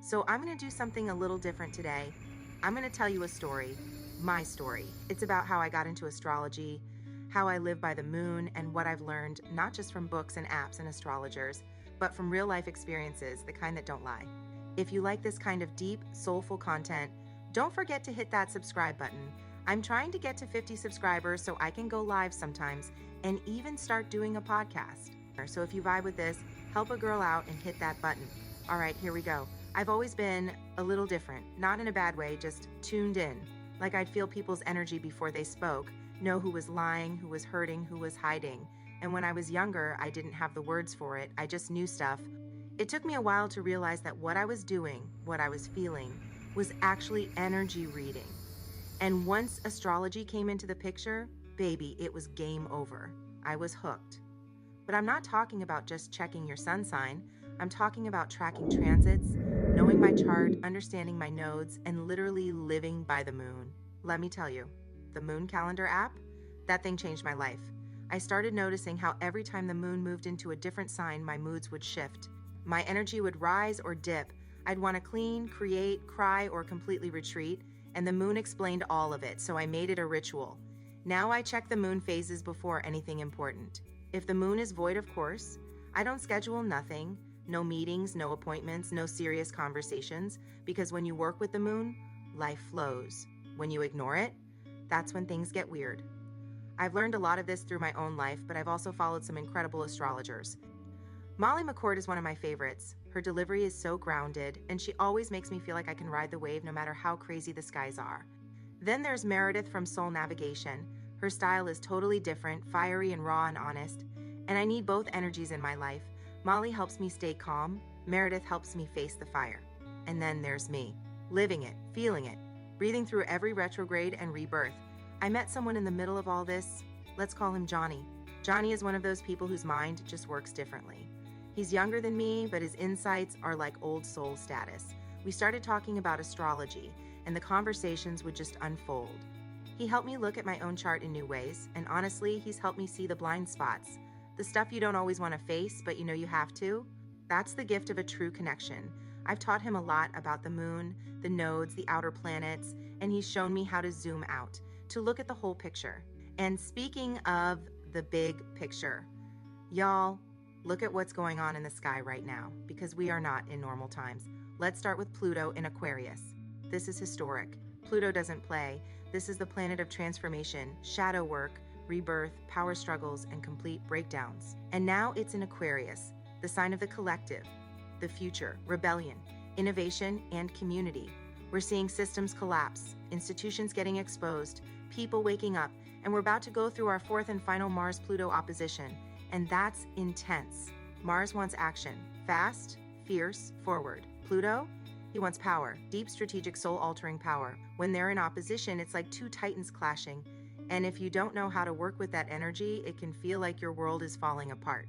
So I'm going to do something a little different today. I'm going to tell you a story, my story. It's about how I got into astrology, how I live by the moon, and what I've learned, not just from books and apps and astrologers, but from real life experiences, the kind that don't lie. If you like this kind of deep, soulful content, don't forget to hit that subscribe button. I'm trying to get to 50 subscribers so I can go live sometimes and even start doing a podcast. So if you vibe with this, help a girl out and hit that button. All right, here we go. I've always been a little different, not in a bad way, just tuned in. Like I'd feel people's energy before they spoke, know who was lying, who was hurting, who was hiding. And when I was younger, I didn't have the words for it. I just knew stuff. It took me a while to realize that what I was doing, what I was feeling, was actually energy reading. And once astrology came into the picture, baby, it was game over. I was hooked. But I'm not talking about just checking your sun sign. I'm talking about tracking transits, knowing my chart, understanding my nodes, and literally living by the moon. Let me tell you, the moon calendar app, that thing changed my life. I started noticing how every time the moon moved into a different sign, my moods would shift. My energy would rise or dip. I'd want to clean, create, cry, or completely retreat, and the moon explained all of it, so I made it a ritual. Now I check the moon phases before anything important. If the moon is void, of course, I don't schedule nothing. No meetings, no appointments, no serious conversations, because when you work with the moon, life flows. When you ignore it, that's when things get weird. I've learned a lot of this through my own life, but I've also followed some incredible astrologers. Molly McCord is one of my favorites. Her delivery is so grounded, and she always makes me feel like I can ride the wave no matter how crazy the skies are. Then there's Meredith from Soul Navigation. Her style is totally different, fiery and raw and honest, and I need both energies in my life. Molly helps me stay calm, Meredith helps me face the fire. And then there's me, living it, feeling it, breathing through every retrograde and rebirth. I met someone in the middle of all this. Let's call him Johnny. Johnny is one of those people whose mind just works differently. He's younger than me, but his insights are like old soul status. We started talking about astrology, and the conversations would just unfold. He helped me look at my own chart in new ways, and honestly, he's helped me see the blind spots. The stuff you don't always want to face, but you know you have to. That's the gift of a true connection. I've taught him a lot about the moon, the nodes, the outer planets, and he's shown me how to zoom out, to look at the whole picture. And speaking of the big picture, y'all, look at what's going on in the sky right now, because we are not in normal times. Let's start with Pluto in Aquarius. This is historic. Pluto doesn't play. This is the planet of transformation, shadow work, rebirth, power struggles, and complete breakdowns. And now it's in Aquarius, the sign of the collective, the future, rebellion, innovation, and community. We're seeing systems collapse, institutions getting exposed, people waking up, and we're about to go through our fourth and final Mars-Pluto opposition, and that's intense. Mars wants action, fast, fierce, forward. Pluto, he wants power, deep strategic soul-altering power. When they're in opposition, it's like two titans clashing. And if you don't know how to work with that energy, it can feel like your world is falling apart.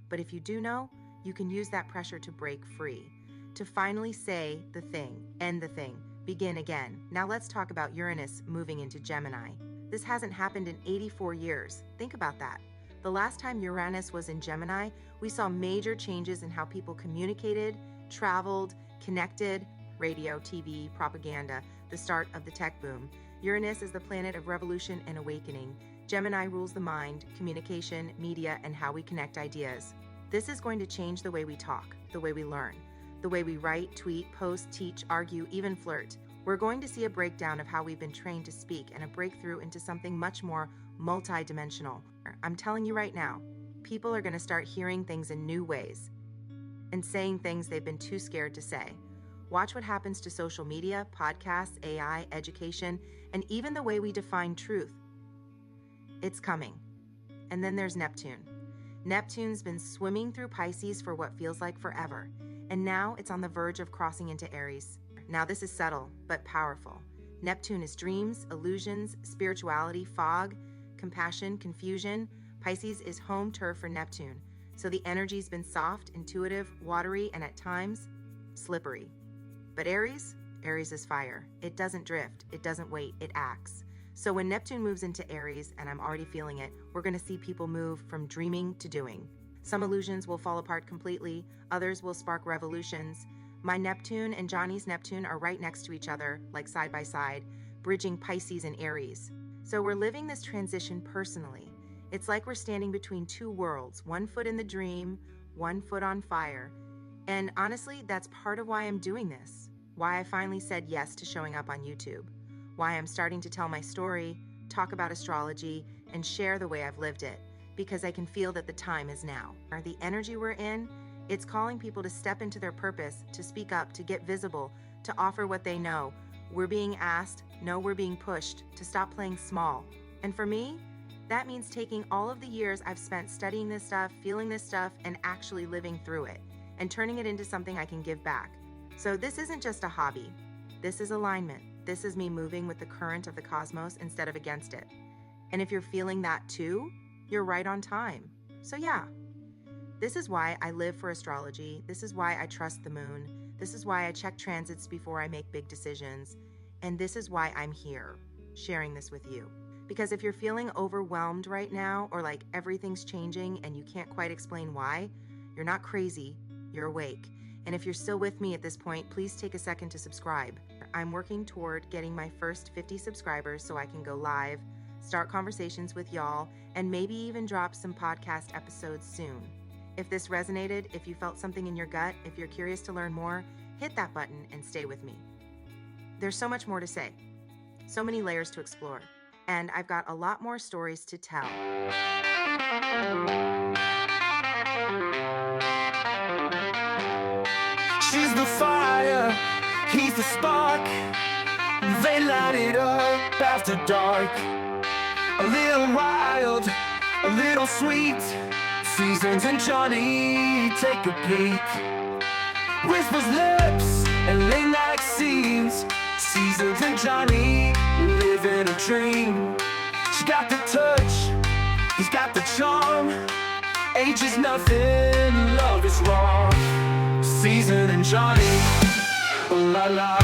But if you do know, you can use that pressure to break free, to finally say the thing, end the thing, begin again. Now let's talk about Uranus moving into Gemini. This hasn't happened in 84 years. Think about that. The last time Uranus was in Gemini, we saw major changes in how people communicated, traveled, connected, radio, TV, propaganda, the start of the tech boom. Uranus is the planet of revolution and awakening. Gemini rules the mind, communication, media, and how we connect ideas. This is going to change the way we talk, the way we learn, the way we write, tweet, post, teach, argue, even flirt. We're going to see a breakdown of how we've been trained to speak and a breakthrough into something much more multidimensional. I'm telling you right now, people are going to start hearing things in new ways and saying things they've been too scared to say. Watch what happens to social media, podcasts, AI, education, and even the way we define truth. It's coming. And then there's Neptune. Neptune's been swimming through Pisces for what feels like forever, and now it's on the verge of crossing into Aries. Now this is subtle, but powerful. Neptune is dreams, illusions, spirituality, fog, compassion, confusion. Pisces is home turf for Neptune, so the energy's been soft, intuitive, watery, and at times, slippery. But Aries is fire. It doesn't drift, it doesn't wait, it acts. So when Neptune moves into Aries, and I'm already feeling it, we're going to see people move from dreaming to doing. Some illusions will fall apart completely, others will spark revolutions, My Neptune and Johnny's Neptune are right next to each other, like side by side, bridging Pisces and Aries. So we're living this transition personally. It's like we're standing between two worlds, one foot in the dream, one foot on fire. And honestly, that's part of why I'm doing this, why I finally said yes to showing up on YouTube, why I'm starting to tell my story, talk about astrology, and share the way I've lived it, because I can feel that the time is now. The energy we're in, it's calling people to step into their purpose, to speak up, to get visible, to offer what they know. We're being asked, no, we're being pushed, to stop playing small. And for me, that means taking all of the years I've spent studying this stuff, feeling this stuff, and actually living through it, and turning it into something I can give back. So this isn't just a hobby. This is alignment. This is me moving with the current of the cosmos instead of against it. And if you're feeling that too, you're right on time. So yeah, this is why I live for astrology. This is why I trust the moon. This is why I check transits before I make big decisions. And this is why I'm here, sharing this with you. Because if you're feeling overwhelmed right now, or like everything's changing and you can't quite explain why, you're not crazy, you're awake. And if you're still with me at this point, please take a second to subscribe. I'm working toward getting my first 50 subscribers so I can go live, start conversations with y'all, and maybe even drop some podcast episodes soon. If this resonated, if you felt something in your gut, if you're curious to learn more, hit that button and stay with me. There's so much more to say, so many layers to explore, and I've got a lot more stories to tell. She's the fire, he's the spark. They light it up after dark. A little wild, a little sweet. Seasons and Johnny take a peek. Whispers lips and late night scenes. Seasons and Johnny live in a dream. She got the touch, he's got the charm. Age is nothing, love is wrong. Season and Johnny, oh la la.